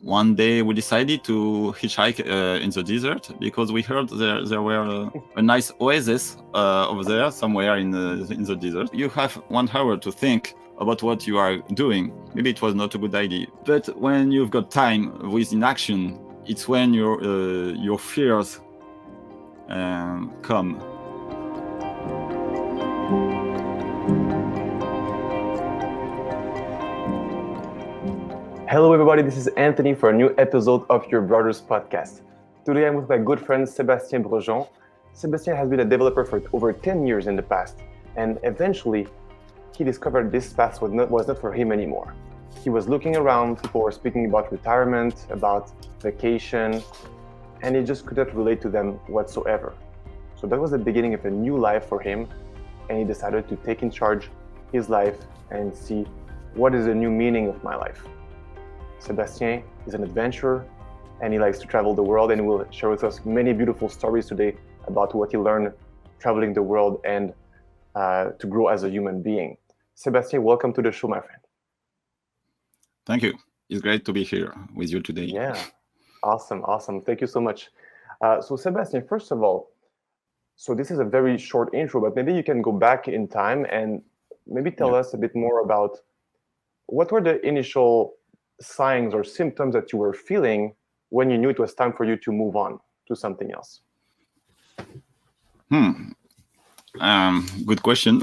one day we decided to hitchhike in the desert because we heard there were a nice oasis over there somewhere in the desert. You have 1 hour to think about what you are doing. Maybe it was not a good idea, but when you've got time with inaction, it's when your fears come. Hello, everybody. This is Anthony for a new episode of Your Brothers Podcast. Today, I'm with my good friend Sébastien Brejon. Sébastien has been a developer for over 10 years in the past, and eventually, he discovered this path was not for him anymore. He was looking around, people were speaking about retirement, about vacation, and he just couldn't relate to them whatsoever. So that was the beginning of a new life for him, and he decided to take in charge his life and see what is the new meaning of my life. Sébastien is an adventurer and he likes to travel the world, and he will share with us many beautiful stories today about what he learned traveling the world and to grow as a human being. Sébastien, welcome to the show, my friend. Thank you. It's great to be here with you today. Yeah, awesome. Thank you so much. So Sébastien, first of all, so this is a very short intro, but maybe you can go back in time and maybe tell us a bit more about what were the initial signs or symptoms that you were feeling when you knew it was time for you to move on to something else? Good question.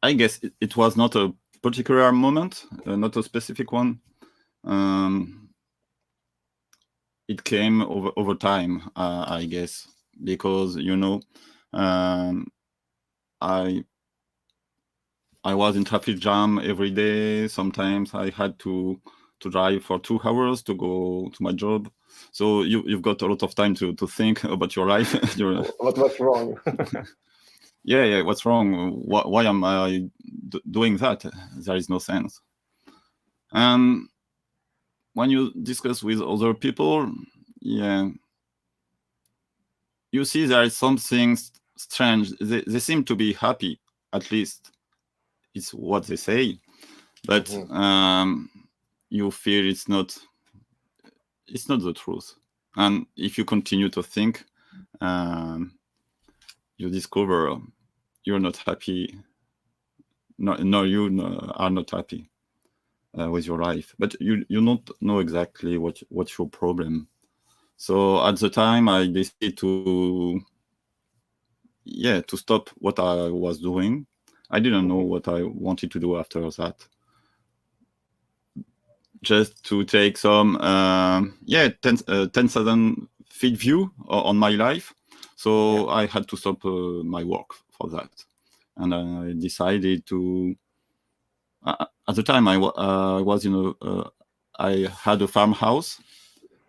I guess it was not a particular moment, not a specific one. It came over time, I guess, because I was in traffic jam every day. Sometimes I had to drive for 2 hours to go to my job. So you've got a lot of time to think about your life. What's wrong? Yeah. What's wrong? Why am I doing that? There is no sense. And when you discuss with other people, you see there is something strange. They seem to be happy, at least. It's what they say, but you feel it's not the truth. And if you continue to think, you discover you're not happy. No, you are not happy with your life, but you don't know exactly what's your problem. So at the time, I decided to stop what I was doing. I didn't know what I wanted to do after that. Just to take some 10,000 feet view on my life. So I had to stop my work for that. And I decided to, at the time I was I had a farmhouse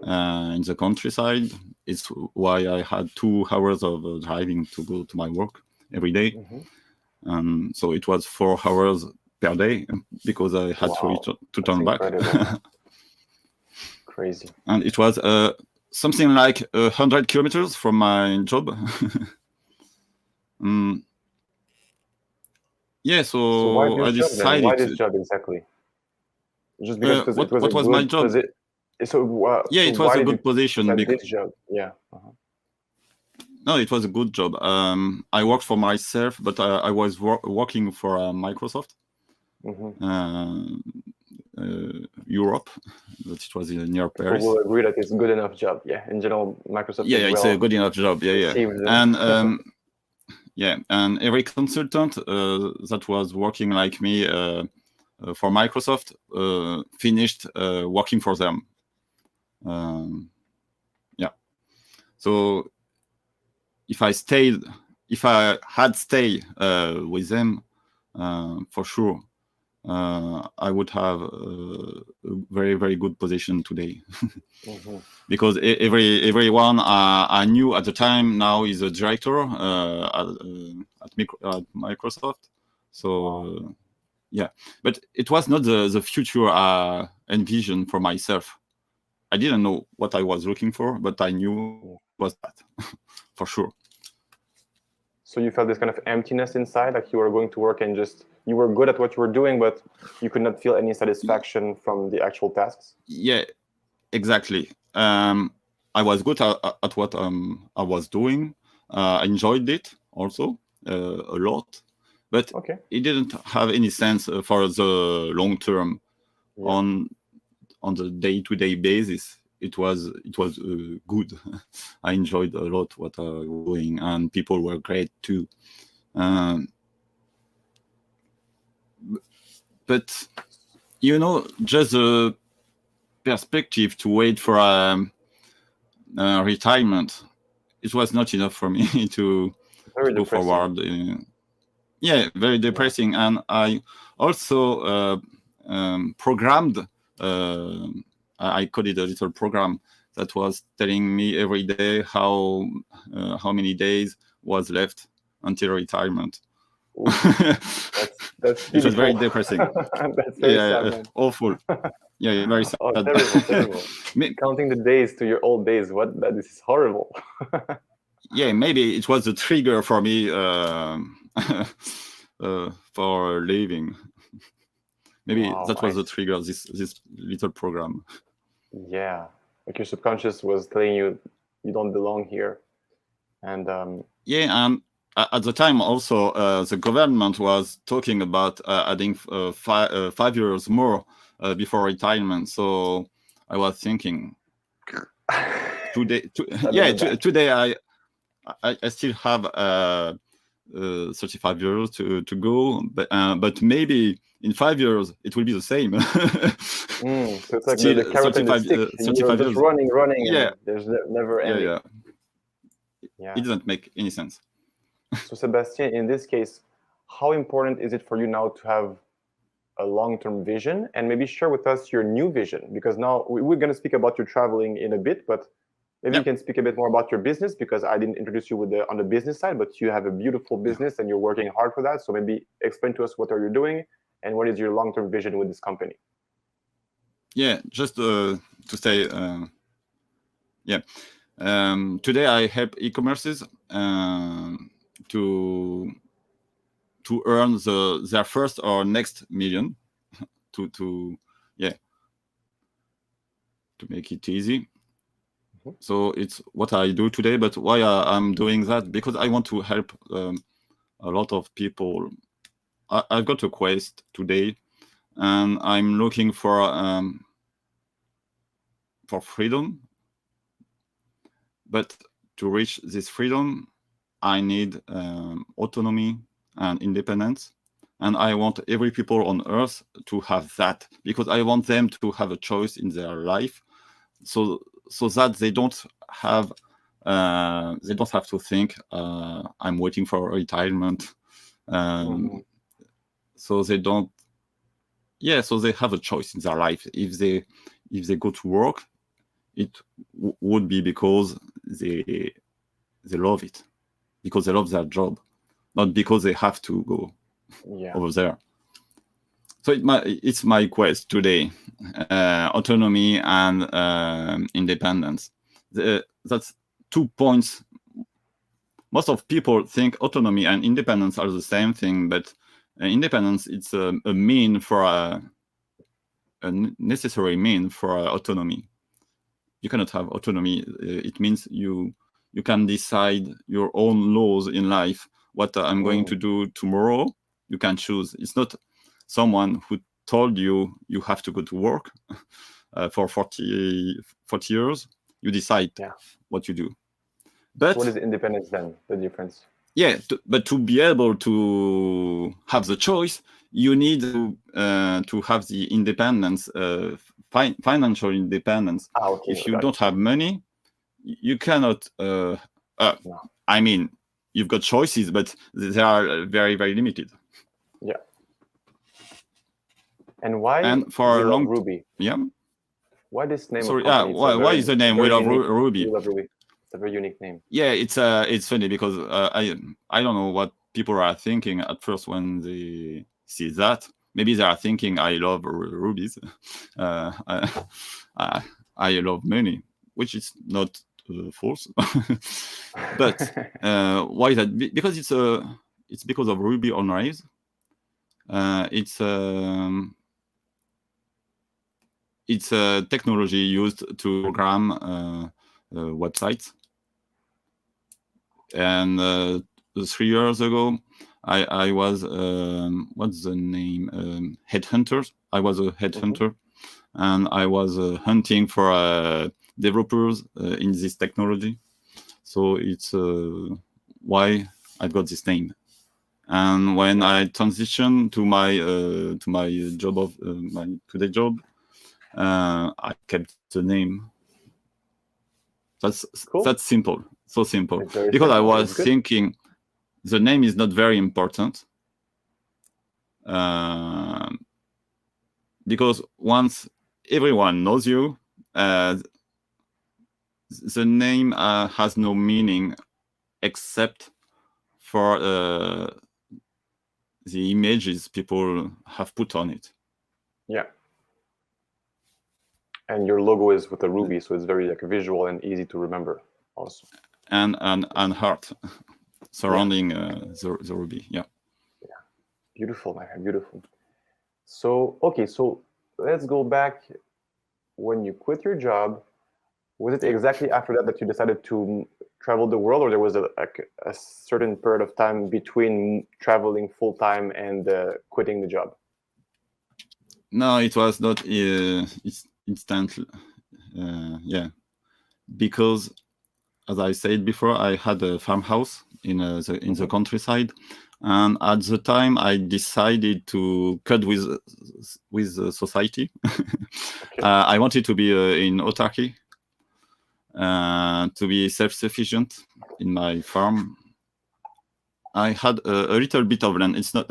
in the countryside. It's why I had 2 hours of driving to go to my work every day. So it was 4 hours per day because I had to turn back. Crazy. And it was something like 100 kilometers from my job. So why I decided. Why this job exactly? Just because it was what was my job? So it was a good position. This job, No, it was a good job. I worked for myself, but I was working for Microsoft, Europe. But it was near Paris. People will agree that it's a good enough job. Yeah, in general, Microsoft. It's a good enough job. And and every consultant that was working like me for Microsoft finished working for them. So if I had stayed with them, for sure, I would have a very, very good position today. Because everyone I knew at the time now is a director at Microsoft. So but it was not the future envision for myself. I didn't know what I was looking for, but I knew it was that for sure. So you felt this kind of emptiness inside, like you were going to work and just you were good at what you were doing, but you could not feel any satisfaction from the actual tasks. Yeah, exactly. I was good at what I was doing. I enjoyed it also a lot, but it didn't have any sense for the long term. On the day-to-day basis. It was good. I enjoyed a lot what I was doing, and people were great too. But just the perspective to wait for retirement, it was not enough for me to go forward. Yeah, very depressing. And I also programmed. I coded a little program that was telling me every day how many days was left until retirement. That's it was very depressing. That's very sad, awful. Yeah, very sad. Oh, terrible. Counting the days to your old days. This is horrible. Yeah, maybe it was the trigger for me for leaving. Maybe that was the trigger, this little program. Yeah, like your subconscious was telling you don't belong here. And yeah, and at the time also the government was talking about adding 5 years more before retirement. So I was thinking today I still have 35 years to go, but maybe in 5 years it will be the same. So it's like still, the carrot and the stick. 35 years. Just running. Yeah. And there's never ending. Yeah. It doesn't make any sense. So Sébastien, in this case, how important is it for you now to have a long-term vision, and maybe share with us your new vision? Because now we're going to speak about your traveling in a bit, but maybe you can speak a bit more about your business, because I didn't introduce you on the business side, but you have a beautiful business and you're working hard for that. So maybe explain to us what are you doing and what is your long-term vision with this company? Yeah, just to say, today I help e-commerces to earn their first or next million, to make it easy. So it's what I do today. But why I'm doing that? Because I want to help a lot of people. I've got a quest today, and I'm looking for freedom. But to reach this freedom, I need autonomy and independence. And I want every people on earth to have that, because I want them to have a choice in their life, so that they don't have to think I'm waiting for retirement. So they don't. Yeah, so they have a choice in their life. If they go to work, it would be because they love it, because they love their job, not because they have to go over there. So it's my quest today: autonomy and independence. That's 2 points. Most of people think autonomy and independence are the same thing, but independence, it's a mean for a necessary mean for autonomy. You cannot have autonomy. It means you can decide your own laws in life. What I'm going to do tomorrow, you can choose. It's not someone who told you have to go to work for 40 years. You decide what you do. But what is independence then, the difference? Yeah, but to be able to have the choice, you need to have the independence, financial independence. If you don't have money, you cannot. No. I mean, you've got choices, but they are very, very limited. Yeah. And why? And for Ruby. Yeah. Why this name? Sorry. Why is the name We Love Ruby? We Love Ruby. It's a very unique name. Yeah, it's funny because I don't know what people are thinking at first when they see that. Maybe they are thinking I love rubies. I love money, which is not false. But why is that? Because it's because of Ruby on Rails. It's a technology used to program websites. And 3 years ago, I was what's the name? Headhunter. I was a headhunter, and I was hunting for developers in this technology. So it's why I got this name. And when I transitioned to my job of my today job, I kept the name. That's simple, so simple. Because I was thinking the name is not very important. Because once everyone knows you, the name has no meaning except for the images people have put on it. Yeah. And your logo is with a ruby, so it's very like visual and easy to remember also. And heart surrounding the ruby. Yeah. Beautiful, my friend, beautiful. So, okay, so let's go back. When you quit your job, was it exactly after that you decided to travel the world, or there was a certain period of time between traveling full-time and quitting the job? No, it was not instant. Yeah, because as I said before, I had a farmhouse in the countryside, and at the time I decided to cut with society. I wanted to be in autarky, to be self-sufficient in my farm. I had a little bit of land. It's not.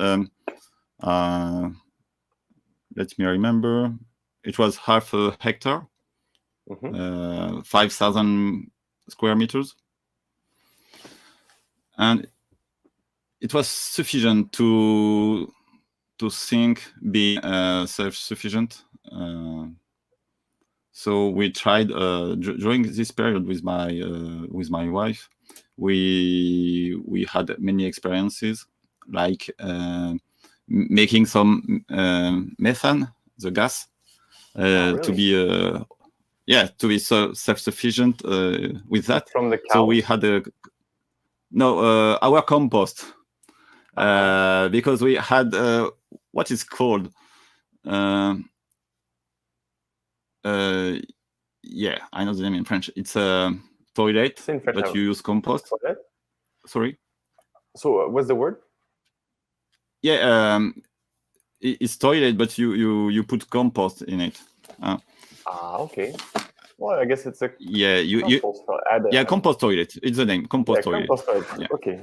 Let me remember. It was half a hectare, 5,000 square meters, and it was sufficient to think being self-sufficient. So we tried during this period with my wife. We had many experiences, like making some methane, the gas, really? to be self-sufficient with that. From the cows? So we had our compost, because we had what is called yeah, I know the name in French. It's a toilet, but you use compost. Toilet? Sorry. So what's the word? Yeah, it's toilet, but you put compost in it. Okay. Well, I guess it's a compost toilet. It's the name, compost toilet. Compost toilet. Yeah. Okay,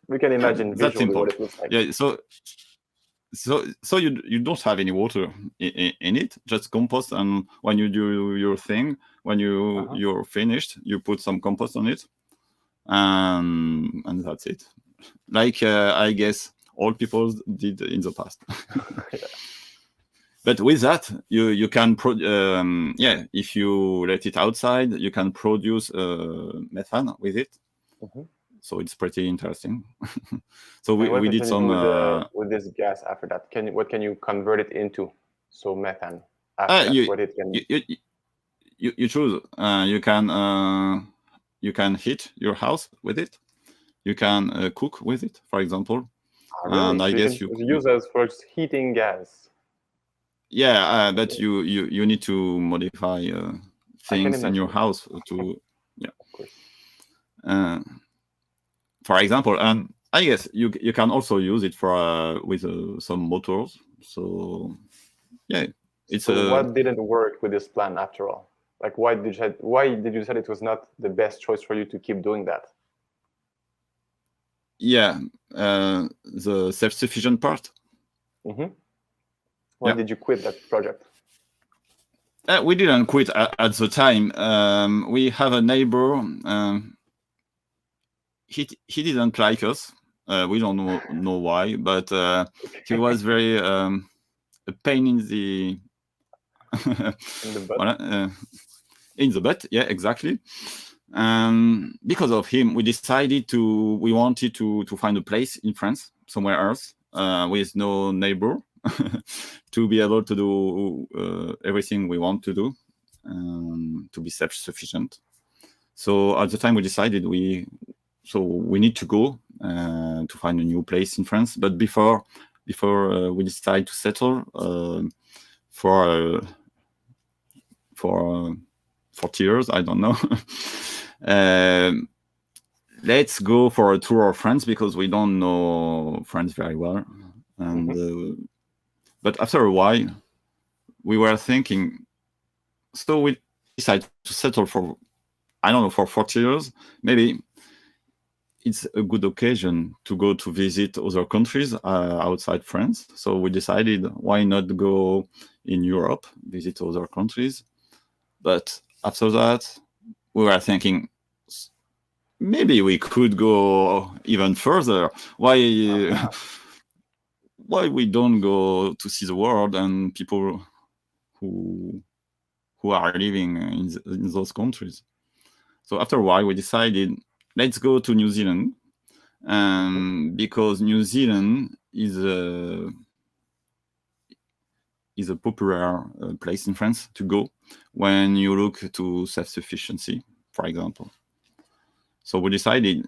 we can imagine visually what it looks like. Yeah, so you don't have any water in it, just compost, and when you do your thing, when you're finished, you put some compost on it, and that's it. Like I guess all people did in the past. But with that, you can if you let it outside, you can produce methane with it. So it's pretty interesting. So we did some with this gas after that. What can you convert it into? So methane. You choose. You can heat your house with it. You can cook with it, for example. Really? And I guess you use as for heating gas. Yeah, but you need to modify things in your house to Of course. For example, and I guess you can also use it for with some motors. So yeah, it's what didn't work with this plan after all? Like why did you decide it was not the best choice for you to keep doing that? Yeah, the self-sufficient part. Why did you quit that project? We didn't quit at the time. We have a neighbor. He didn't like us. We don't know why, but he was very a pain in the in the butt. In the butt. Yeah, exactly. Because of him, we wanted to find a place in France, somewhere else, with no neighbor to be able to do everything we want to do, to be self-sufficient. So at the time we decided we need to go to find a new place in France. But before we decide to settle for 40 years, I don't know. Let's go for a tour of France because we don't know France very well. And but after a while, we were thinking. So we decided to settle for, I don't know, for 40 years. Maybe it's a good occasion to go to visit other countries outside France. So we decided, why not go in Europe, visit other countries? But after that, we were thinking, maybe we could go even further. Why we don't go to see the world and people who are living in those countries? So after a while, we decided, let's go to New Zealand, because New Zealand is a popular place in France to go when you look to self-sufficiency, for example. So we decided,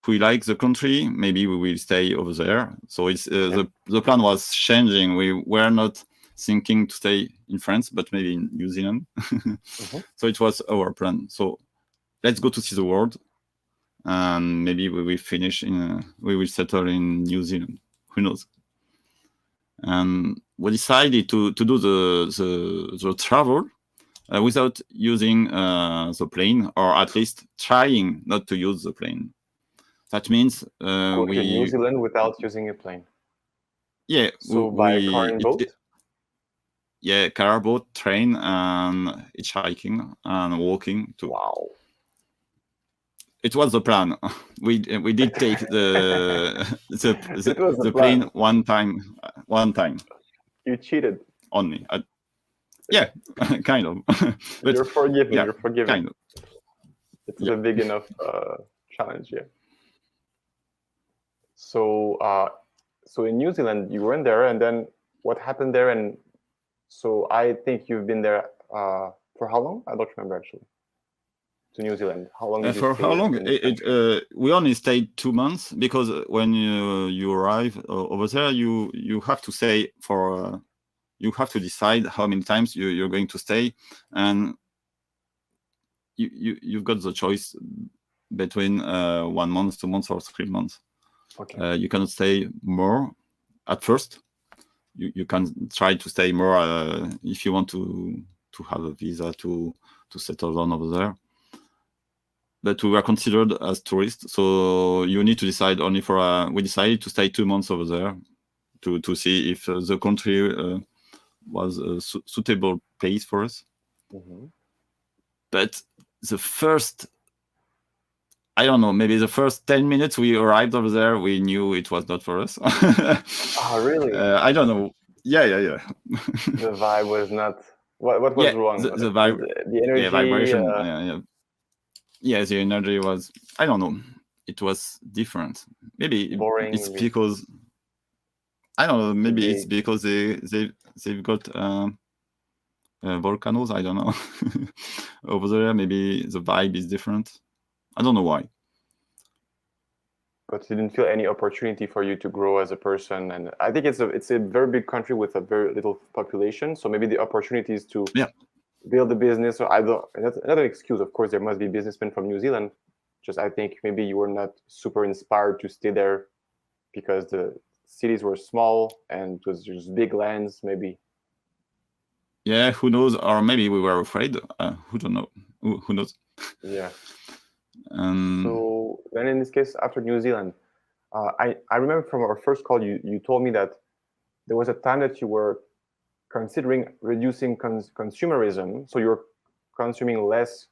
if we like the country, maybe we will stay over there. So it's the plan was changing. We were not thinking to stay in France, but maybe in New Zealand. So it was our plan. So let's go to see the world, and maybe we will we will settle in New Zealand. Who knows? And we decided to do the travel without using the plane, or at least trying not to use the plane. That means go to New Zealand without using a plane. Yeah. So by car and boat? Yeah, car, boat, train, and hitchhiking and walking too. Wow. It was the plan. We did take the plane one time. You cheated. Only. Yeah, kind of. But you're forgiven. Yeah, you're forgiven. Kind of. It's a big enough challenge, yeah. So in New Zealand, you went there, and then what happened there? And so I think you've been there for how long? I don't remember actually. To New Zealand, how long? Did you For stay how long? in this country? We only stayed 2 months, because when you arrive over there, you have to stay for. You have to decide how many times you're going to stay, and you've got the choice between 1 month, 2 months, or 3 months. Okay. You cannot stay more at first. You can try to stay more if you want to have a visa to settle down over there. But we were considered as tourists, so you need to decide only for. We decided to stay 2 months over there to see if the country was a suitable place for us. But the first, I don't know, maybe the first 10 minutes we arrived over there, we knew it was not for us. Oh, really? I don't know. Yeah. The vibe was not. What was wrong? The vibe, the energy. vibration. Yeah, the energy was. I don't know. It was different. Maybe boring. It's because. I don't know. Maybe it's because they've got volcanoes. I don't know. Over there, maybe the vibe is different. I don't know why. But you didn't feel any opportunity for you to grow as a person, and I think it's a very big country with a very little population. So maybe the opportunities to build a business, or that's not an excuse. Of course, there must be businessmen from New Zealand. Just I think maybe you were not super inspired to stay there because the cities were small and it was just big lands. Maybe. Yeah, who knows? Or maybe we were afraid. Who don't know? Who knows? Yeah. So then, in this case, after New Zealand, I remember from our first call, you told me that there was a time that you were considering reducing consumerism, so you're consuming less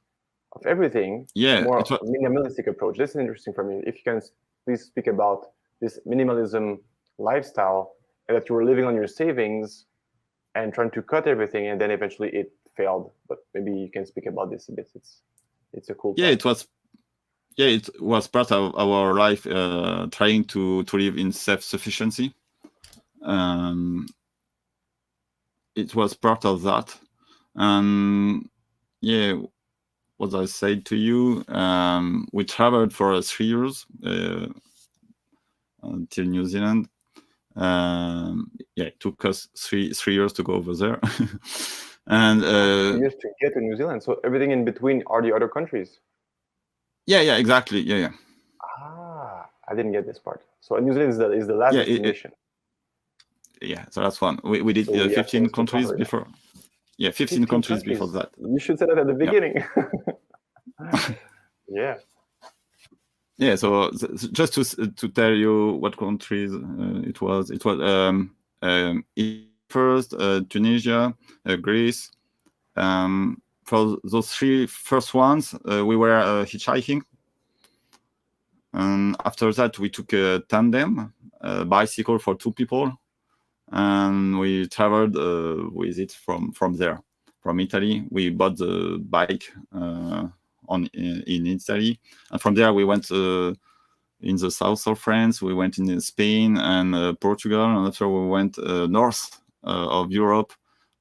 of everything. Yeah, more minimalistic approach. This is interesting for me. If you can please speak about this minimalism lifestyle, and that you were living on your savings and trying to cut everything, and then eventually it failed. But maybe you can speak about this a bit. It's a cool. Yeah, part. It was part of our life, trying to live in self-sufficiency. it was part of that. And yeah, what I said to you, we traveled for 3 years till New Zealand. Yeah, it took us three years to go over there. And 3 years to get to New Zealand. So everything in between are the other countries. yeah, exactly. Yeah. Ah, I didn't get this part. So New Zealand is the last destination. Yeah, so that's one. We did So we have 15 things to countries cover. before. Yeah, 15 countries before that. You should say that at the beginning. Yeah. Yeah, so just to tell you what countries it was first Tunisia, Greece. For those 3 first ones, we were hitchhiking. And after that, we took a tandem, bicycle for 2 people, and we traveled with it from there. From Italy, we bought the bike in Italy, and from there we went in the south of France. We went in Spain and Portugal, and after we went north of Europe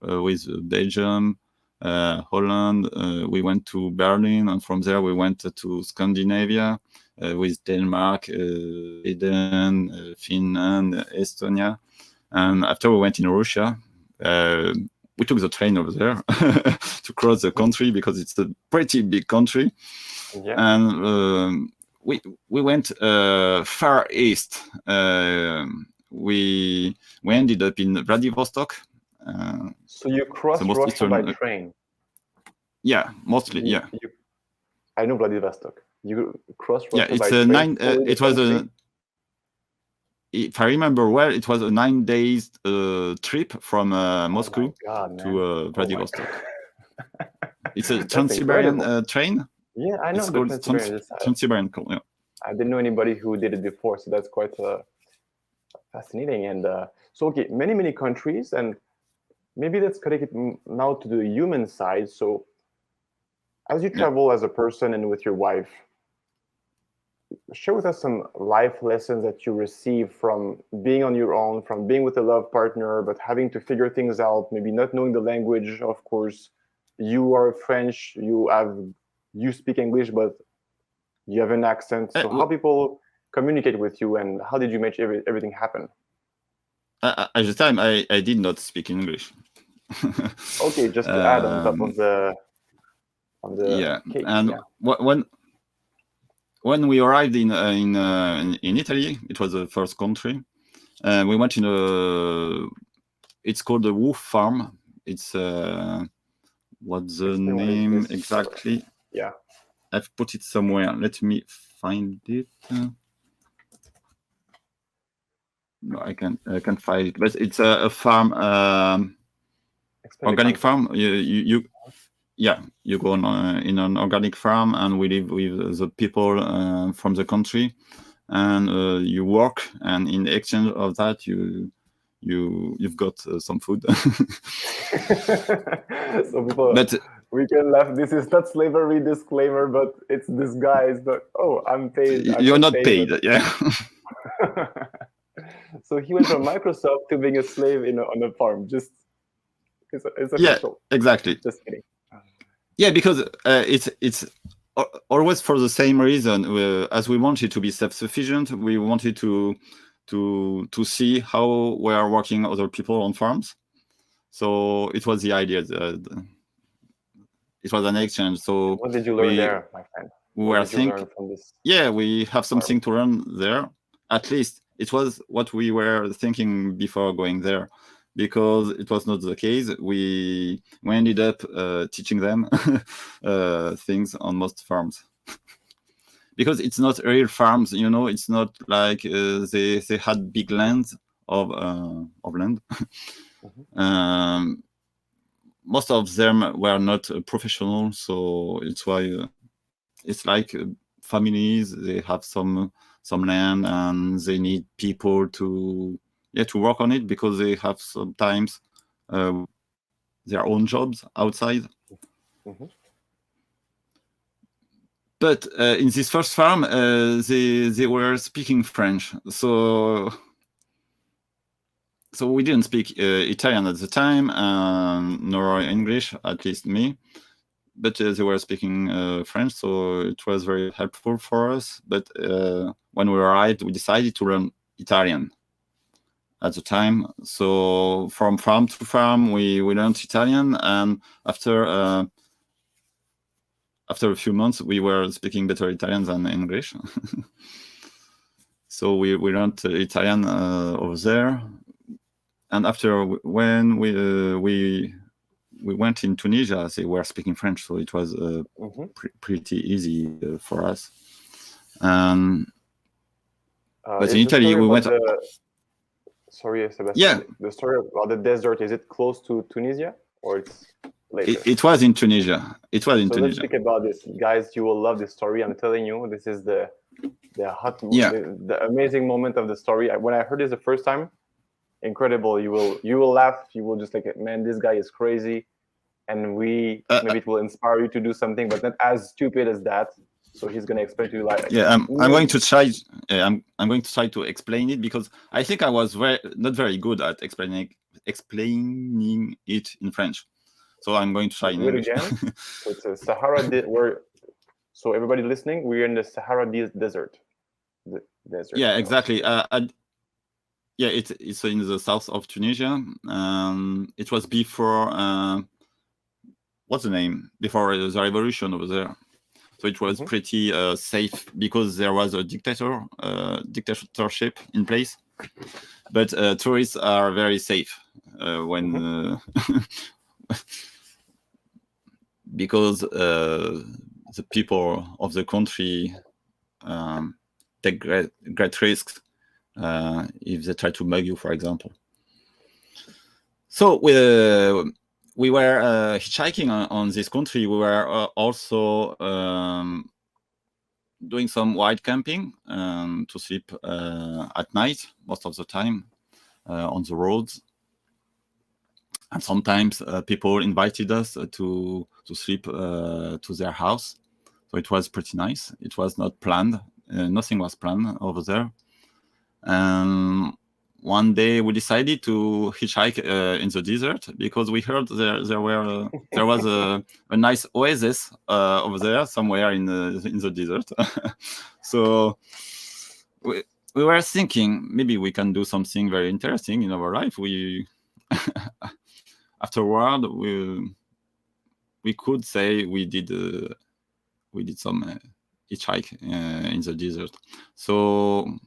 with Belgium, Holland. We went to Berlin, and from there we went to Scandinavia with Denmark, Sweden, Finland, Estonia. And after we went in Russia, we took the train over there to cross the country because it's a pretty big country. Yeah. And we went far east. We ended up in Vladivostok. So you crossed Russia by train? Yeah, mostly. Yeah. I know Vladivostok. You crossed Russia it's by a train? 9. It was a. If I remember well, it was a 9 days trip from Moscow to Vladivostok. It's a Trans-Siberian train. Yeah, I know. It's called Trans-Siberian. Yeah. I didn't know anybody who did it before, so that's quite fascinating. And so, okay, many countries, and maybe let's connect it now to the human side. So, as you travel as a person and with your wife, share with us some life lessons that you receive from being on your own, from being with a love partner, but having to figure things out, maybe not knowing the language, of course. You are French, you speak English, but you have an accent. So how people communicate with you, and how did you make everything happen? At the time, I did not speak English. Okay, just to add on top of the cake. And when we arrived in Italy, it was the first country. We went in it's called the Wolf Farm. It's what's the name exactly? Yeah, I've put it somewhere. Let me find it. No, I can find it, but it's a farm, organic farm. You go on in an organic farm, and we live with the people from the country, and you work, and in exchange of that, you've got some food. So people, but we can laugh. This is not slavery disclaimer, but it's disguised. But I'm paid. You're not paid. Yeah. So he went from Microsoft to being a slave on a farm. Just it's official. Yeah, exactly. Just kidding. Yeah, because it's always for the same reason. As we wanted to be self-sufficient, we wanted to see how we are working other people on farms. So it was the idea. It was an exchange. So what did you learn there, my friend? We were thinking, we have something to learn there. At least it was what we were thinking before going there, because it was not the case. We ended up teaching them things on most farms. Because it's not real farms, it's not like they had big lands of land. Most of them were not professional, so it's why it's like families. They have some land, and they need people to work on it, because they have sometimes their own jobs outside. But in this first farm, they were speaking French, so so we didn't speak Italian at the time, nor English, at least me. But they were speaking French, so it was very helpful for us. But when we arrived, we decided to learn Italian at the time. So from farm to farm, we learned Italian, and after a few months, we were speaking better Italian than English. So we learned Italian over there, and after when we went in Tunisia, they were speaking French, so it was pretty easy for us. But in Italy, we went. Sorry, Sébastien. Yeah. The story about the desert, is it close to Tunisia or it's later? It was in Tunisia. It was in so Tunisia. Let's speak about this. Guys, you will love this story. I'm telling you, this is the the amazing moment of the story. When I heard this the first time, incredible. You will laugh. You will just like, man, this guy is crazy. And maybe it will inspire you to do something, but not as stupid as that. So he's going to explain to you like. Yeah, I'm going to try. I'm going to try to explain it, because I think I was not very good at explaining it in French. So I'm going to try in English. Again. So it's a Sahara so everybody listening, we're in the Sahara desert. The desert. Yeah, exactly. Yeah, it's in the south of Tunisia. It was before what's the name? Before the revolution over there. So it was pretty safe, because there was a dictatorship in place. But tourists are very safe when because the people of the country take great risks if they try to mug you, for example. So we were hitchhiking on this country. We were also doing some wild camping to sleep at night most of the time on the roads. And sometimes people invited us to sleep to their house. So it was pretty nice. It was not planned. Nothing was planned over there. One day we decided to hitchhike in the desert, because we heard there was a nice oasis over there somewhere in the desert. So we were thinking maybe we can do something very interesting in our life. Afterward we could say we did some hitchhike in the desert. So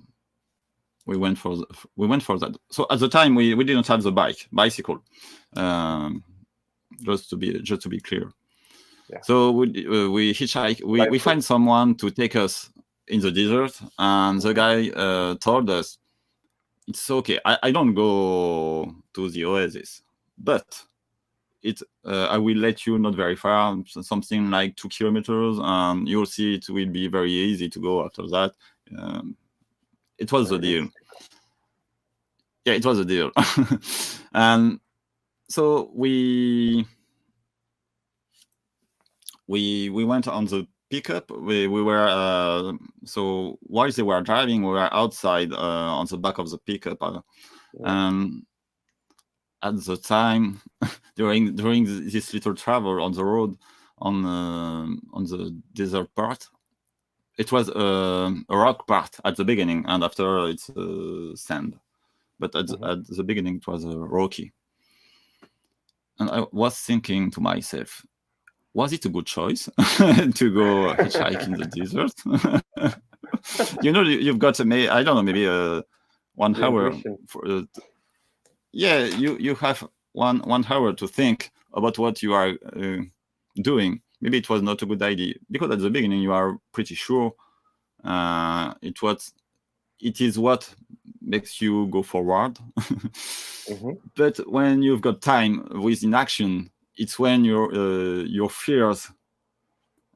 we went for that. So at the time we didn't have the bicycle, just to be clear. Yeah. So we hitchhike. We find someone to take us in the desert, and the guy told us, "It's okay. I don't go to the oasis, but I will let you not very far, something like 2 kilometers, and you'll see it will be very easy to go after that." It was a deal. Yeah, it was a deal. And so we went on the pickup. We were so while they were driving, we were outside on the back of the pickup. At the time, during this little travel on the road on the desert part, it was a rock part at the beginning, and after it's sand. But at the beginning, it was rocky. And I was thinking to myself, was it a good choice to go hitchhike in the desert? You've got I don't know, maybe 1 hour. You have one hour to think about what you are doing. Maybe it was not a good idea, because at the beginning you are pretty sure it is what makes you go forward. But when you've got time with inaction, it's when your fears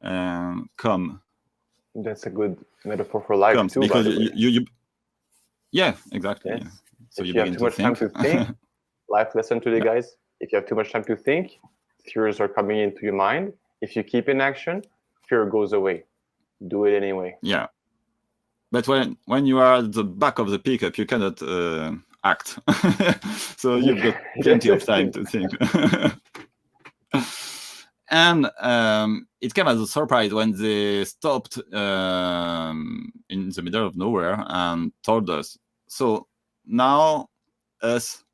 come. That's a good metaphor for life too. Because you yeah, exactly. Yes. Yeah. So if you have too much time to think, life lesson today, guys. If you have too much time to think, fears are coming into your mind. If you keep in action, fear goes away. Do it anyway. Yeah. But when you are at the back of the pickup, you cannot act. So you've got plenty of time to think. And it came as a surprise when they stopped in the middle of nowhere and told us, so now us,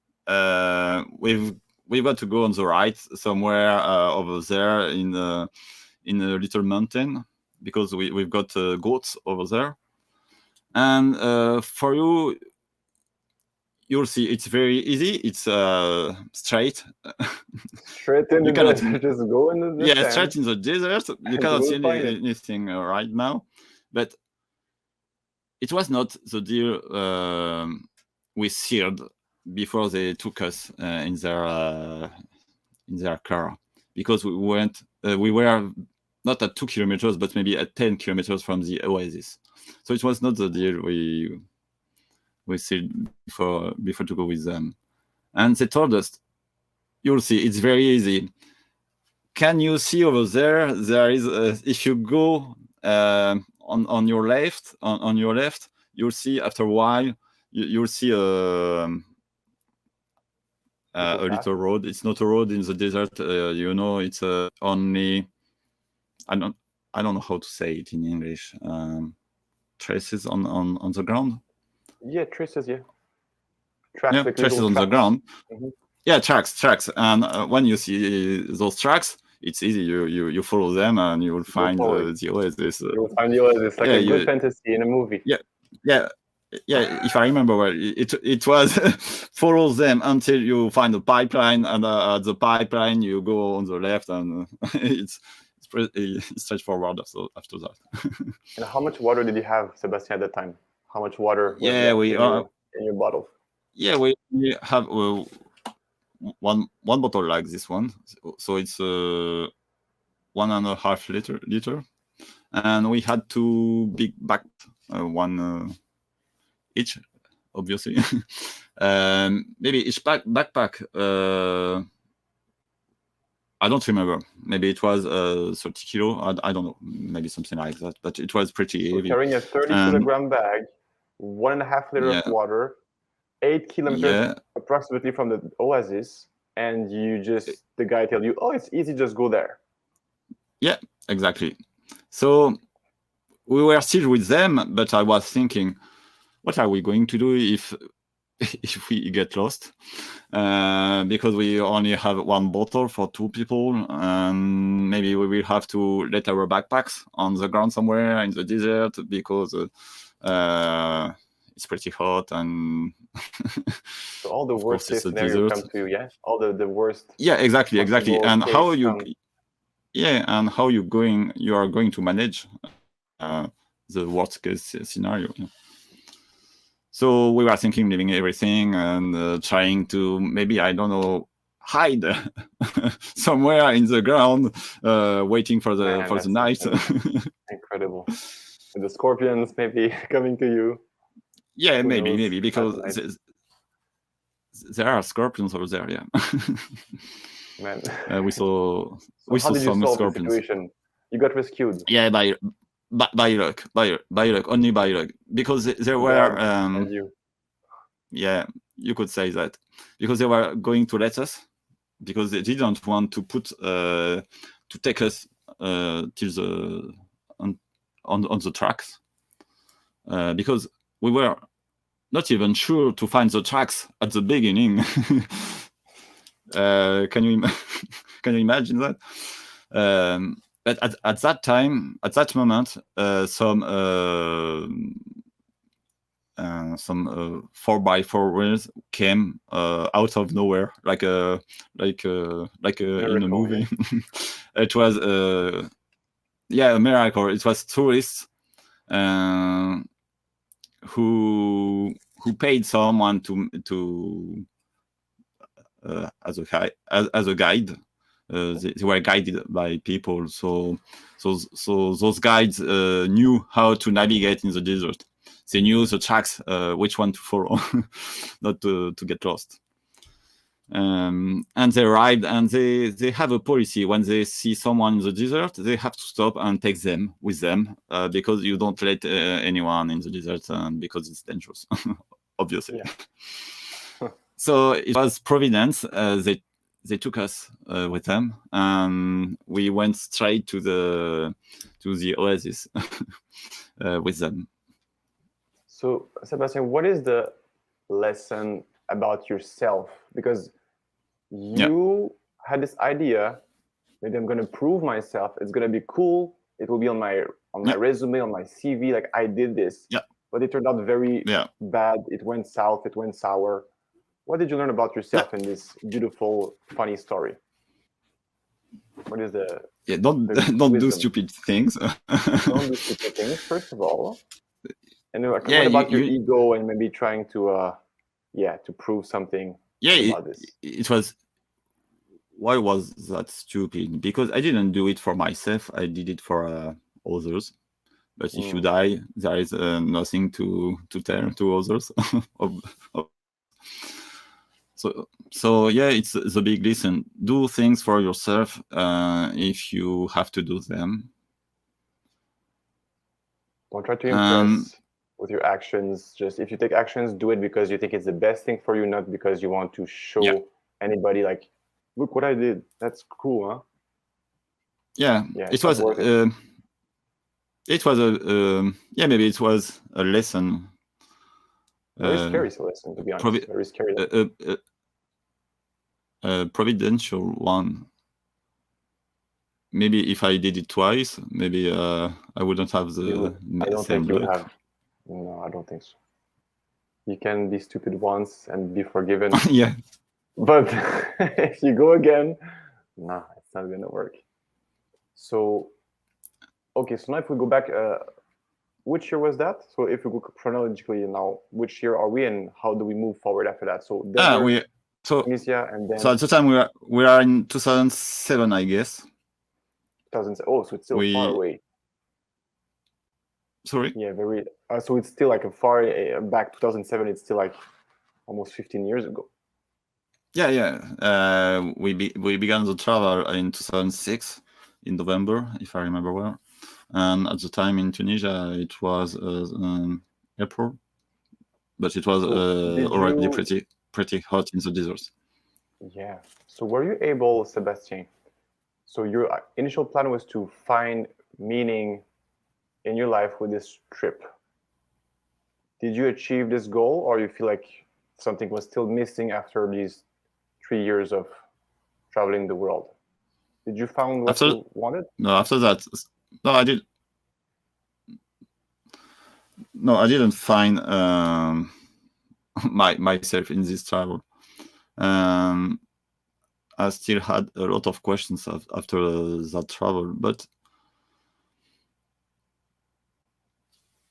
we've got to go on the right somewhere over there in a little mountain, because we've got goats over there. And for you, you'll see it's very easy. It's straight. Straight in You the cannot- desert, just go in the Yeah, sand. straight in the desert. You And cannot you see will find it. anything right now. But it was not the deal we sealed before they took us in their car, because we were not at 2 kilometers, but maybe at 10 kilometers from the oasis. So it was not the deal we sealed before to go with them. And they told us, you'll see, it's very easy. Can you see over there? There is, if you go on your left, on your left, you'll see after a while, you'll see a little road. It's not a road in the desert. It's only, I don't know how to say it in English. Traces on the ground. Yeah, traces. Yeah. Tracks, Yeah, like traces little on the tracks. ground. Mhm. Yeah, tracks. And when you see those tracks, it's easy. You follow them, and you will find forward. the oasis. You will find the oasis, like Yeah, a good fantasy in a movie. Yeah. If I remember well, it was follow them until you find a pipeline, and at the pipeline you go on the left, and it's pretty straightforward. So after that. And how much water did you have, Sébastien, at the time? How much water was Yeah, left in your bottle? Yeah, we have one bottle like this one, so it's 1.5 liter, and we had 2 big bags, one each, obviously. Maybe each backpack. I don't remember. Maybe it was 30 kilo. I don't know. Maybe something like that. But it was pretty So heavy. carrying a 30-kilogram bag, 1.5 liter of water, 8 kilometers approximately from the oasis, and the guy tells you, oh, it's easy, just go there. Yeah, exactly. So we were still with them, but I was thinking, what are we going to do if we get lost? Because we only have one bottle for 2 people, and maybe we will have to let our backpacks on the ground somewhere in the desert, because it's pretty hot, and so all the worst case scenario come to you, yeah? All the worst. Yeah, exactly. And how you are going to manage the worst case scenario. So we were thinking, leaving everything and trying to, maybe, I don't know, hide somewhere in the ground, waiting for the night. Incredible. And the scorpions maybe coming to you. Yeah, maybe because there are scorpions over there. Yeah. Man. We saw how did you some solve scorpions. The situation? You got rescued. Yeah, by luck, only by luck, because there were yeah, you could say that, because they were going to let us, because they didn't want to put to take us till the on the tracks, because we were not even sure to find the tracks at the beginning. Can you imagine that? But at that time, at that moment, some 4x4 wheels came out of nowhere, like in a movie. It was a miracle. It was tourists who paid someone to as a guide. They were guided by people, so those guides knew how to navigate in the desert. They knew the tracks, which one to follow, not to get lost. And they arrived, and they have a policy: when they see someone in the desert, they have to stop and take them with them, because you don't let anyone in the desert, because it's dangerous, obviously. So it was Providence. They took us with them, and we went straight to the Oasis with them. So, Sébastien, what is the lesson about yourself? Because you had this idea, maybe I'm going to prove myself. It's going to be cool. It will be on my resume, on my CV. Like I did this. Yeah. But it turned out very Yeah. bad. It went south. It went sour. What did you learn about yourself in this beautiful, funny story? What is the don't do stupid things. Don't do stupid things, first of all. And what about your ego and maybe trying to to prove something about this? It was, why was that stupid? Because I didn't do it for myself, I did it for others. But if you die, there is nothing to tell to others. So yeah, it's the big lesson. Do things for yourself if you have to do them. Don't try to impress with your actions. Just if you take actions, do it because you think it's the best thing for you, not because you want to show anybody like, look what I did. That's cool, huh? Yeah, it was. It was maybe it was a lesson. Very scary lesson, to be honest. Very scary. Providential one. Maybe if I did it twice, maybe I wouldn't have the I don't same think you would luck. have. No, I don't think so. You can be stupid once and be forgiven. Yeah. But if you go again, nah, it's not gonna work. So, okay, so now if we go back, which year was that? So if we go chronologically now, which year are we and how do we move forward after that? So Tunisia, and then. So at the time we are in 2007, I guess. 2000. Oh, so it's still far away. Sorry. Yeah, very. So it's still like a far back. 2007. It's still like almost 15 years ago. Yeah. We began the travel in 2006 in November, if I remember well. And at the time in Tunisia, it was April, but it was already pretty hot in the deserts. Yeah. So were you able, Sébastien? So your initial plan was to find meaning in your life with this trip. Did you achieve this goal, or you feel like something was still missing after these 3 years of traveling the world? Did you find what you wanted? No, after that, no, I did. No, I didn't find myself in this travel. I still had a lot of questions after that travel, but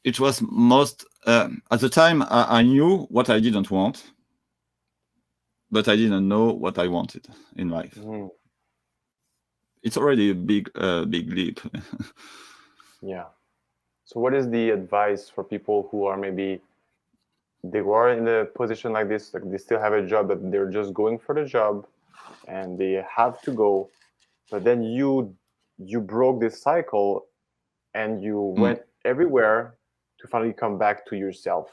it was most at the time I knew what I didn't want, but I didn't know what I wanted in life. It's already a big leap. Yeah. So what is the advice for people who are maybe they were in a position like this, like they still have a job, but they're just going for the job and they have to go, but then you broke this cycle and you went everywhere to finally come back to yourself.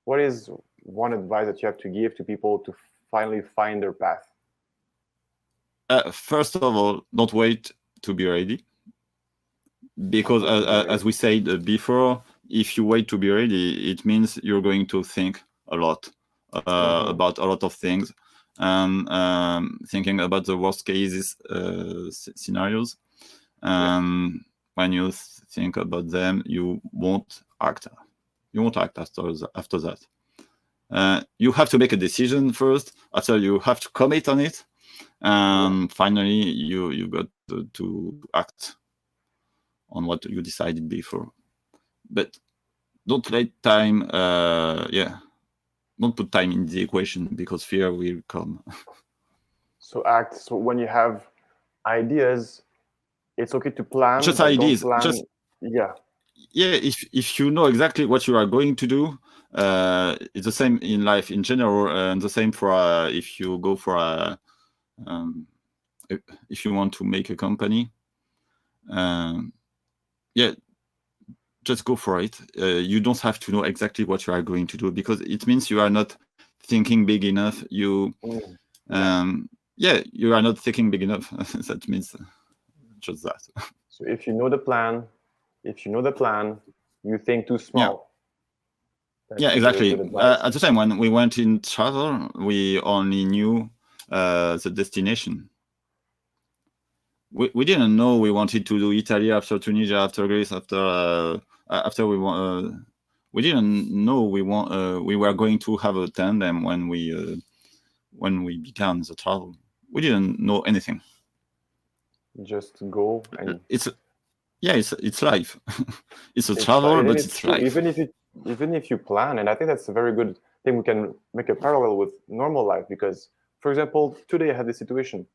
What is one advice that you have to give to people to finally find their path? First of all, don't wait to be ready. Because as we said before, if you wait to be ready, it means you're going to think a lot about a lot of things, and thinking about the worst cases scenarios. When you think about them, you won't act. You won't act after that. You have to make a decision first. After, you have to commit on it, and finally you got to act on what you decided before. But don't let time don't put time in the equation, because fear will come. So act. So when you have ideas, it's okay to plan. Just ideas. Yeah. If you know exactly what you are going to do, it's the same in life in general, and the same for if you go for if you want to make a company. Just go for it. You don't have to know exactly what you are going to do, because it means you are not thinking big enough, you you are not thinking big enough. That means just that. So if you know the plan, you think too small. Yeah, exactly. At the time when we went in travel, we only knew the destination. We didn't know we wanted to do Italy after Tunisia, after Greece, after we didn't know we were going to have a tandem when we began the travel. We didn't know anything. Just go and it's life. It's a travel, but it's true. life. Even if you plan, and I think that's a very good thing. We can make a parallel with normal life because, for example, today I had this situation.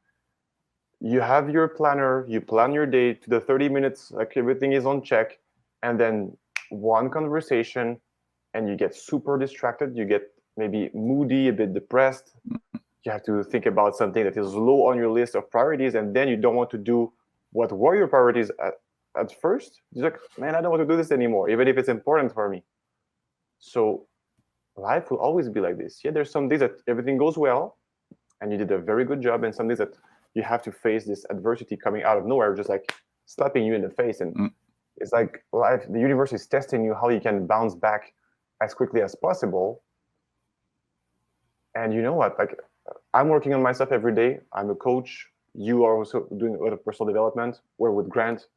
You have your planner, you plan your day to the 30 minutes, like everything is on check, and then one conversation, and you get super distracted. You get maybe moody, a bit depressed. You have to think about something that is low on your list of priorities, and then you don't want to do what were your priorities at first. You're like, man, I don't want to do this anymore, even if it's important for me. So life will always be like this. Yeah, there's some days that everything goes well, and you did a very good job, and some days that you have to face this adversity coming out of nowhere, just like slapping you in the face. And it's like life, the universe is testing you how you can bounce back as quickly as possible. And you know what? Like, I'm working on myself every day. I'm a coach. You are also doing a lot of personal development. We're with Grant.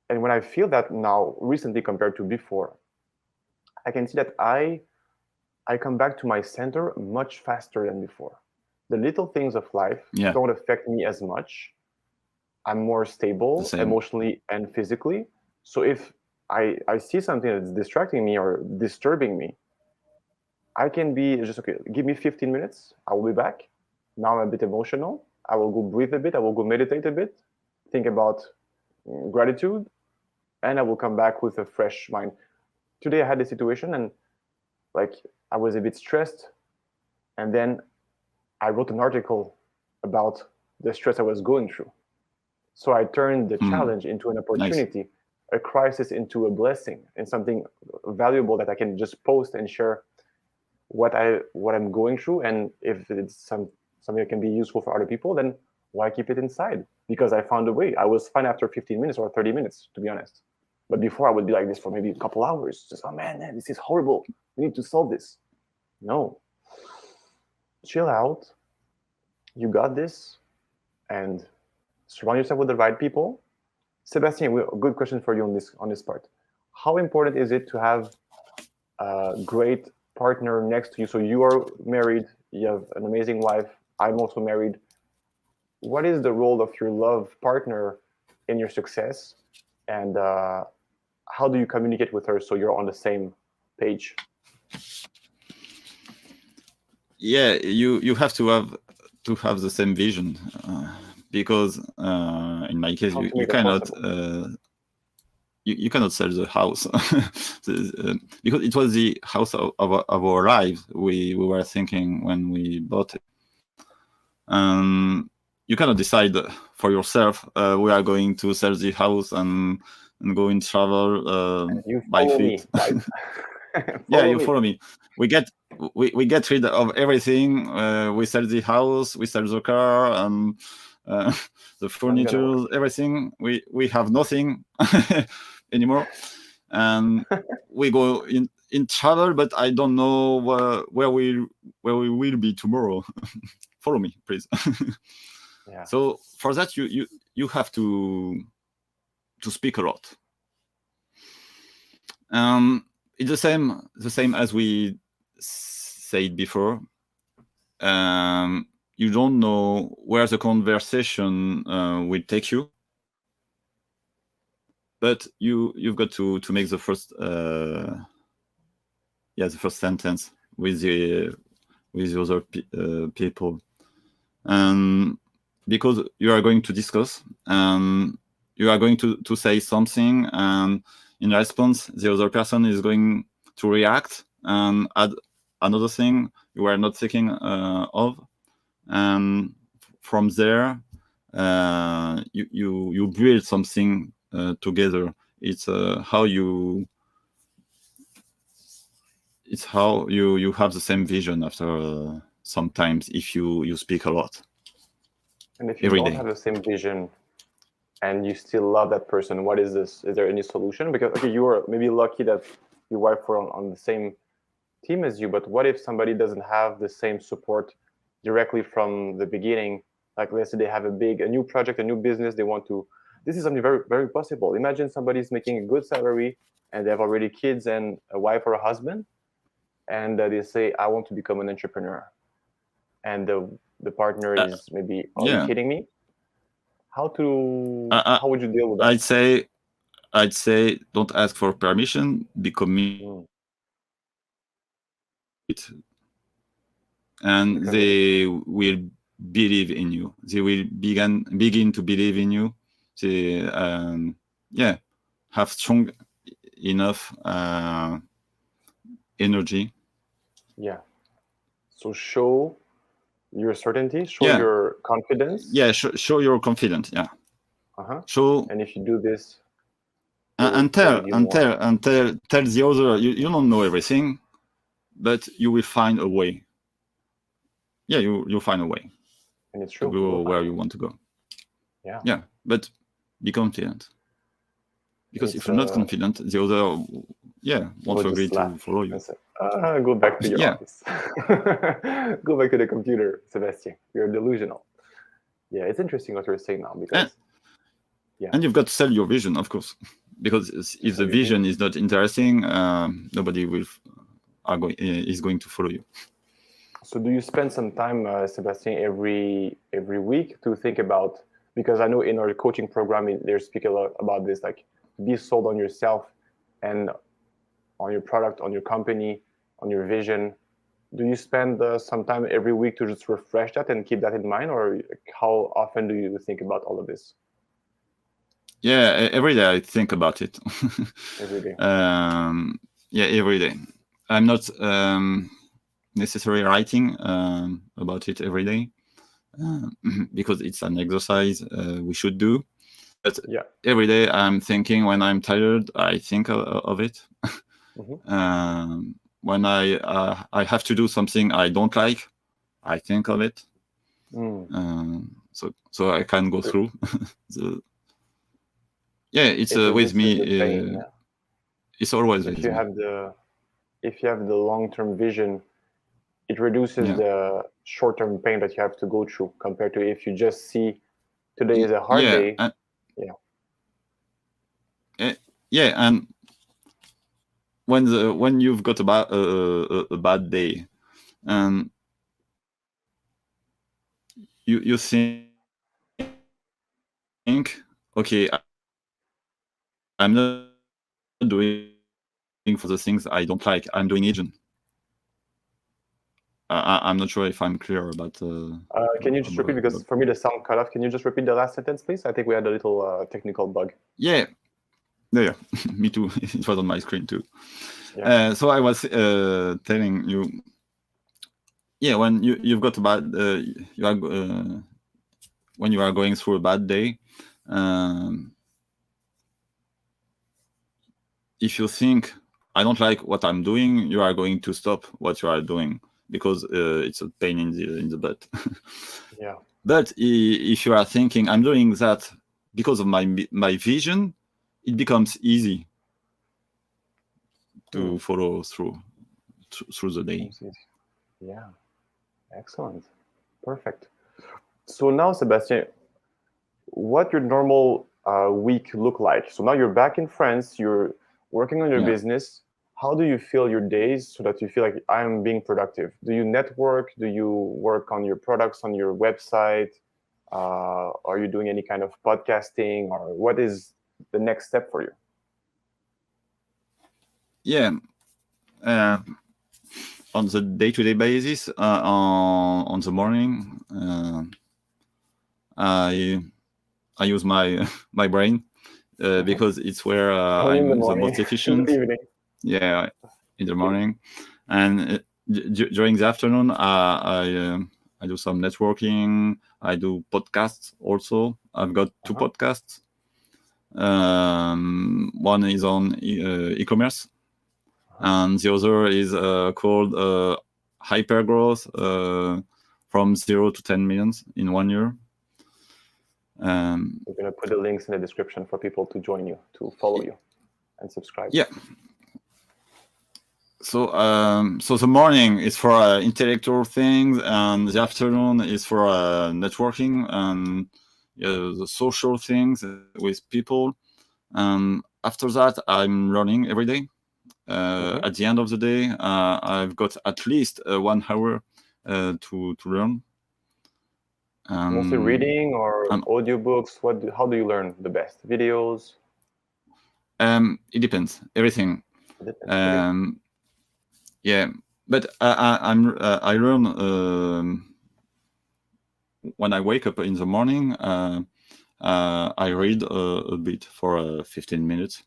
And when I feel that now, recently compared to before, I can see that I come back to my center much faster than before. The little things of life don't affect me as much. I'm more stable emotionally and physically. So if I see something that's distracting me or disturbing me, I can be just, okay, give me 15 minutes. I will be back. Now I'm a bit emotional. I will go breathe a bit. I will go meditate a bit, think about gratitude, and I will come back with a fresh mind. Today I had a situation and like I was a bit stressed, and then I wrote an article about the stress I was going through. So I turned the challenge into an opportunity, a crisis into a blessing, and something valuable that I can just post and share what I'm going through. And if it's something that can be useful for other people, then why keep it inside? Because I found a way. I was fine after 15 minutes or 30 minutes, to be honest. But before I would be like this for maybe a couple hours. Just, oh man, this is horrible. We need to solve this. No. Chill out. You got this. And surround yourself with the right people. Sébastien, a good question for you on this part. How important is it to have a great partner next to you? So you are married, you have an amazing wife. I'm also married. What is the role of your love partner in your success? And how do you communicate with her so you're on the same page? Yeah, you have to have the same vision, because in my case you cannot you cannot sell the house because it was the house of our lives. We were thinking when we bought it. You cannot decide for yourself. We are going to sell the house and go in travel by feet. Yeah, you follow me. We get rid of everything. We sell the house, we sell the car, and the furniture, everything. We have nothing anymore, and we go in travel. But I don't know where we will be tomorrow. Follow me, please. Yeah. So for that, you have to speak a lot. It's the same as we said before. You don't know where the conversation will take you, but you've got to make the first the first sentence with the other people, because you are going to discuss, you are going to say something, and in response the other person is going to react and add another thing you are not thinking of, and from there you build something together. It's how you it's how you have the same vision after sometimes if you speak a lot. And if you every don't day. have the same vision and you still love that person, what is this? Is there any solution? Because okay, you are maybe lucky that your wife were on the same team as you, but what if somebody doesn't have the same support directly from the beginning? Like let's say they have a new project, a new business, they want to. This is something very, very possible. Imagine somebody's making a good salary and they have already kids and a wife or a husband, and they say, "I want to become an entrepreneur," and the partner is maybe, "Are you Yeah, kidding me?" How I, would you deal with I, that? I'd say don't ask for permission, be committed, Mm, and because it, they will believe in you. They will begin to believe in you. They yeah, have strong enough energy. yeah. So show your certainty, show Yeah, your confidence. yeah. Show you're confident. Yeah, Uh-huh. show And if you do this, they will and follow tell you and more. tell and tell the other you don't know everything, but you will find a way. Yeah, you'll find a way And it's to true. You will go find a where way. you want to go. Yeah. Yeah, but be confident, because if It's you're not confident, the other won't we'll just agree laugh to follow you. and say, go back to your Yeah, office. Go back to the computer, Sébastien. You're delusional. Yeah, it's interesting what you're saying now and, because yeah, and you've got to sell your vision, of course, because if so the your vision. vision is not interesting, nobody is going to follow you. So do you spend some time, Sébastien, every week to think about, because I know in our coaching program they speak a lot about this, like be sold on yourself and on your product, on your company, on your vision. Do you spend some time every week to just refresh that and keep that in mind, or how often do you think about all of this? Yeah, every day I think about it. Every day. Yeah, every day. I'm not necessarily writing about it every day, because it's an exercise we should do. But Yeah. every day I'm thinking. When I'm tired, I think of it. Mm-hmm. When I have to do something I don't like, I think of it. So I can go through. the, it's It with reduces the pain. me. Yeah. It's always If with you me. have the long-term vision, it reduces Yeah, the short-term pain that you have to go through compared to if you just see today is a hard yeah, day. and, Yeah. yeah, and when you've got a bad day, and you think, okay, I'm not doing for the things I don't like. I'm doing agent. I'm not sure if I'm clear Can you just repeat, because about for me the sound cut off. Can you just repeat the last sentence, please? I think we had a little technical bug. yeah. Yeah, me too. It was on my screen too. Yeah. So I was telling you, when you've got a bad, you are when you are going through a bad day, if you think I don't like what I'm doing, you are going to stop what you are doing, because it's a pain in the butt. Yeah. But if you are thinking I'm doing that because of my vision, it becomes easy to follow through the day. Yeah. Excellent. Perfect. So now, Sébastien, what your normal week look like? So now you're back in France, you're working on your Yeah. business. How do you fill your days so that you feel like I am being productive? Do you network? Do you work on your products on your website? Are you doing any kind of podcasting, or what is the next step for you? Yeah. On the day-to-day basis, on the morning, I use my my brain, because it's where Only in the I'm the morning, most in the efficient. evening. Yeah, in the morning, and during the afternoon, I do some networking. I do podcasts also. I've got two podcasts. One is on e-commerce, and the other is called hypergrowth, from 0 to 10 millions in 1 year. We're going to put the links in the description for people to join you, to follow you and subscribe. Yeah. So the morning is for intellectual things, and the afternoon is for networking and the social things with people. And after that, I'm learning every day. At the end of the day, I've got at least 1 hour to learn. Mostly reading or audiobooks? How do you learn the best? Videos? It depends. Everything. It depends. Yeah, but I learn when I wake up in the morning. I read a bit for 15 minutes.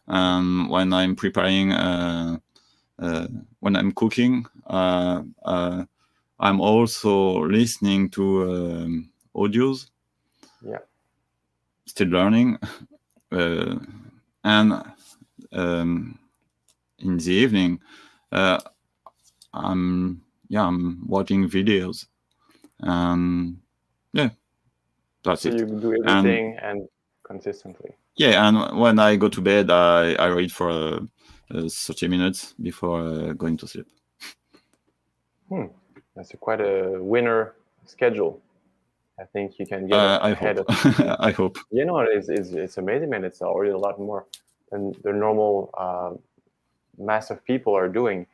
When I'm preparing, when I'm cooking, I'm also listening to audios. Yeah. Still learning, and in the evening, I'm watching videos. Yeah, that's it. So you do everything and consistently. Yeah, and when I go to bed, I read for 30 minutes before going to sleep. That's quite a winner schedule. I think you can get ahead of. I hope. You know, it's amazing, man. It's already a lot more than the normal mass of people are doing.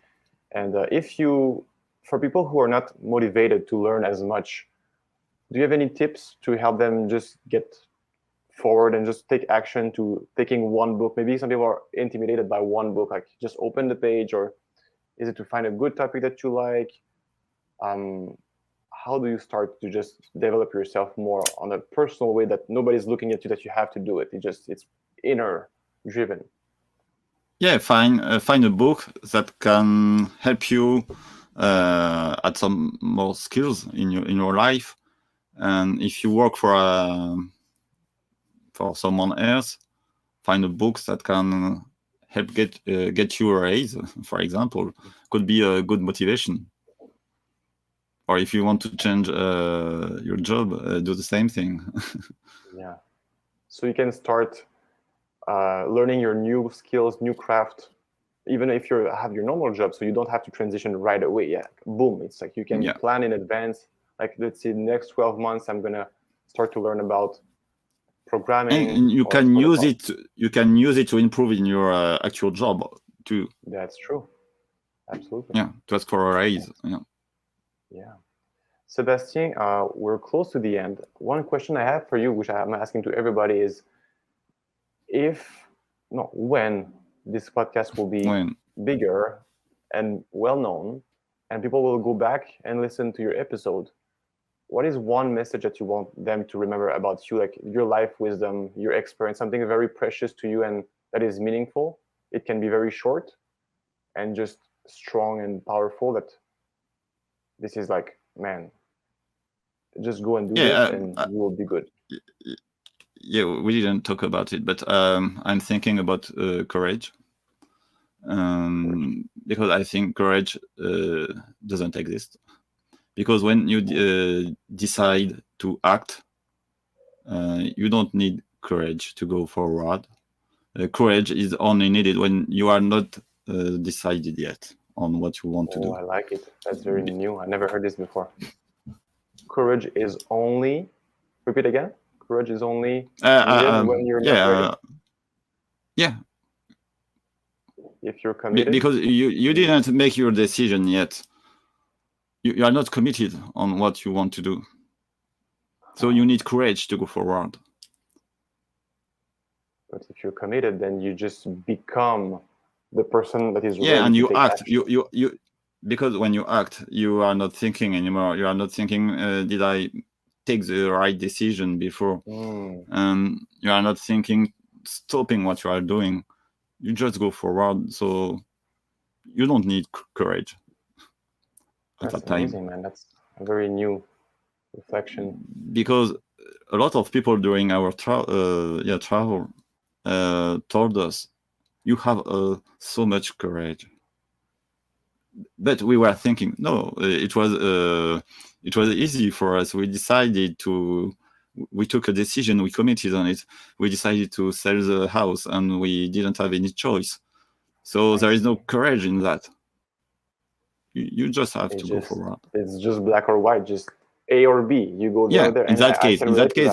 And for people who are not motivated to learn as much, do you have any tips to help them just get forward and just take action to taking one book? Maybe some people are intimidated by one book, like just open the page, or is it to find a good topic that you like? How do you start to just develop yourself more on a personal way that nobody's looking at you, that you have to do it? It's inner driven. Yeah, find a book that can help you add some more skills in your life. And if you work for someone else, find a book that can help get you a raise, for example. Could be a good motivation. Or if you want to change your job, do the same thing. Yeah. So you can start learning your new skills, new craft, even if you have your normal job, so you don't have to transition right away. Yeah, boom. It's like you can plan in advance. Like, let's say next 12 months, I'm going to start to learn about programming. And you can use it. You can use it to improve in your actual job too. That's true. Absolutely. Yeah, to ask for a raise. Yeah. Sébastien, we're close to the end. One question I have for you, which I'm asking to everybody, is when this podcast will be bigger and well-known, and people will go back and listen to your episode, what is one message that you want them to remember about you, like your life wisdom, your experience, something very precious to you and that is meaningful? It can be very short and just strong and powerful, that this is like, man, just go and do this and you will be good. Yeah, we didn't talk about it, but I'm thinking about courage. Because I think courage doesn't exist. Because when you decide to act, you don't need courage to go forward. Courage is only needed when you are not decided yet on what you want to do. I like it. That's very new. I never heard this before. Courage is only... Repeat again. Courage is only needed when you're not ready. Yeah. If you're committed. Because you didn't make your decision yet. You are not committed on what you want to do. So you need courage to go forward. But if you're committed, then you just become the person that is ready. Yeah, and you act. You because when you act, you are not thinking anymore. You are not thinking, did I take the right decision before? And you are not thinking, stopping what you are doing. You just go forward. So you don't need courage at that time. That's amazing, man. That's a very new reflection. Because a lot of people during our travel told us, you have so much courage. but we were thinking, no, it was easy for us. We took a decision, we committed on it. We decided to sell the house, and we didn't have any choice. So there is no courage in that. You just have to go forward. It's just black or white, just A or B. You go there or there. In that case,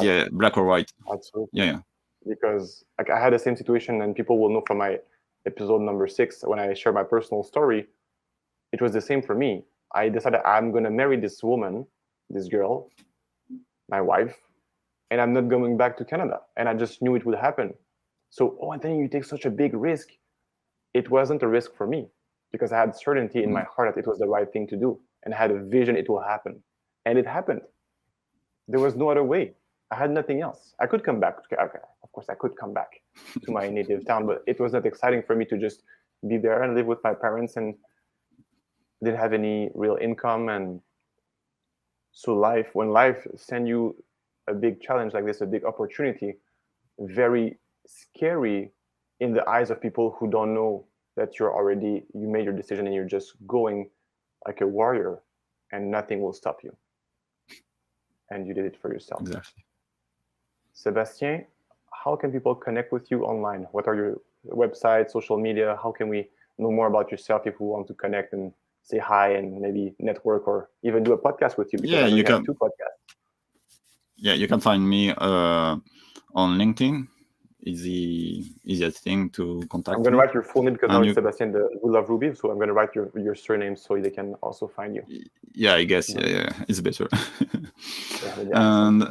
yeah, black or white. Absolutely. Yeah. Because like I had the same situation, and people will know from my episode number 6 when I share my personal story. It was the same for me. I decided I'm gonna marry this woman, this girl, my wife, and I'm not going back to Canada. And I just knew it would happen. So, Anthony, you take such a big risk. It wasn't a risk for me because I had certainty in my heart that it was the right thing to do, and I had a vision it will happen. And it happened. There was no other way. I had nothing else. I could come back. Okay, of course, I could come back to my native town, but it was not exciting for me to just be there and live with my parents and didn't have any real income. And so when life sends you a big challenge like this, a big opportunity, very scary in the eyes of people who don't know that you made your decision and you're just going like a warrior and nothing will stop you. And you did it for yourself. Exactly. Sébastien, how can people connect with you online? What are your websites, social media? How can we know more about yourself if we want to connect and say hi and maybe network or even do a podcast with you? Because you can 2 podcasts. Yeah, you can find me on LinkedIn. Is the easiest thing to contact. I'm going to write your full name because now it's Sébastien de We Love Ruby, so I'm going to write your surname so they can also find you. Yeah, I guess. Yeah, it's better. And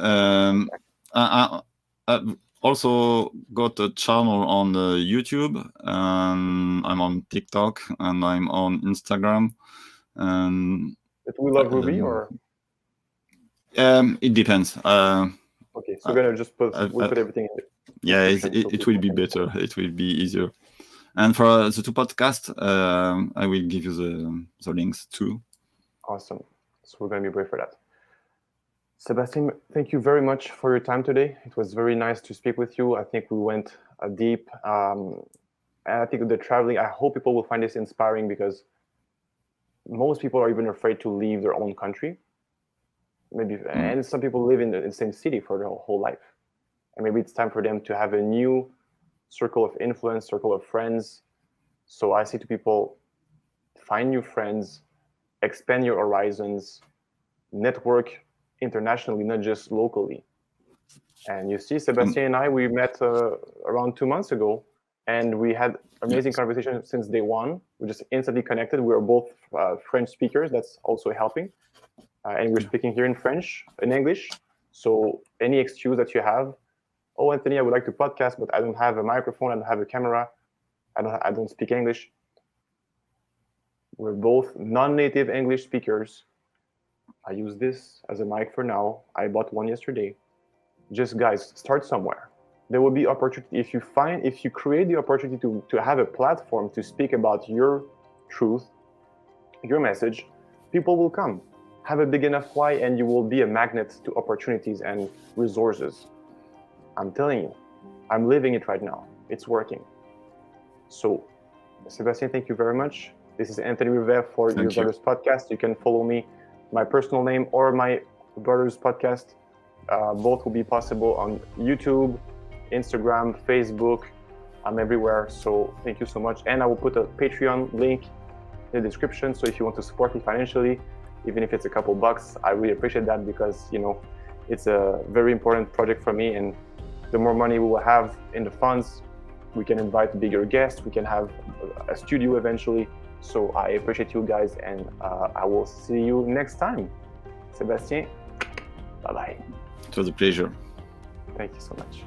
I've also got a channel on YouTube, and I'm on TikTok, and I'm on Instagram. And We Love Ruby, or it depends. Okay, so we're gonna just put everything in there. Yeah, it will be better. It will be easier. And for the 2 podcasts, I will give you the links too. Awesome. So we're going to be brave for that. Sébastien, thank you very much for your time today. It was very nice to speak with you. I think we went deep. And I think the traveling, I hope people will find this inspiring because most people are even afraid to leave their own country. And some people live in the same city for their whole life. And maybe it's time for them to have a new circle of influence, circle of friends. So I say to people, find new friends, expand your horizons, network internationally, not just locally. And you see, Sébastien and I, we met around 2 months ago, and we had amazing conversation since day one. We just instantly connected. We are both French speakers. That's also helping. And we're speaking here in French, in English. So any excuse that you have, Anthony, I would like to podcast, but I don't have a microphone, I don't have a camera, I don't speak English. We're both non-native English speakers. I use this as a mic for now. I bought one yesterday. Just guys, start somewhere. There will be opportunity. If you create the opportunity to have a platform to speak about your truth, your message, people will come. Have a big enough why, and you will be a magnet to opportunities and resources. I'm telling you, I'm living it right now. It's working. So, Sébastien, thank you very much. This is Anthony Rivest for Your Brothers Podcast. You can follow me, my personal name or my Brothers Podcast. Both will be possible on YouTube, Instagram, Facebook. I'm everywhere. So thank you so much. And I will put a Patreon link in the description. So if you want to support me financially, even if it's a couple bucks, I really appreciate that because, it's a very important project for me. And the more money we will have in the funds, we can invite bigger guests. We can have a studio eventually. So I appreciate you guys, and I will see you next time. Sébastien, bye-bye. It was a pleasure. Thank you so much.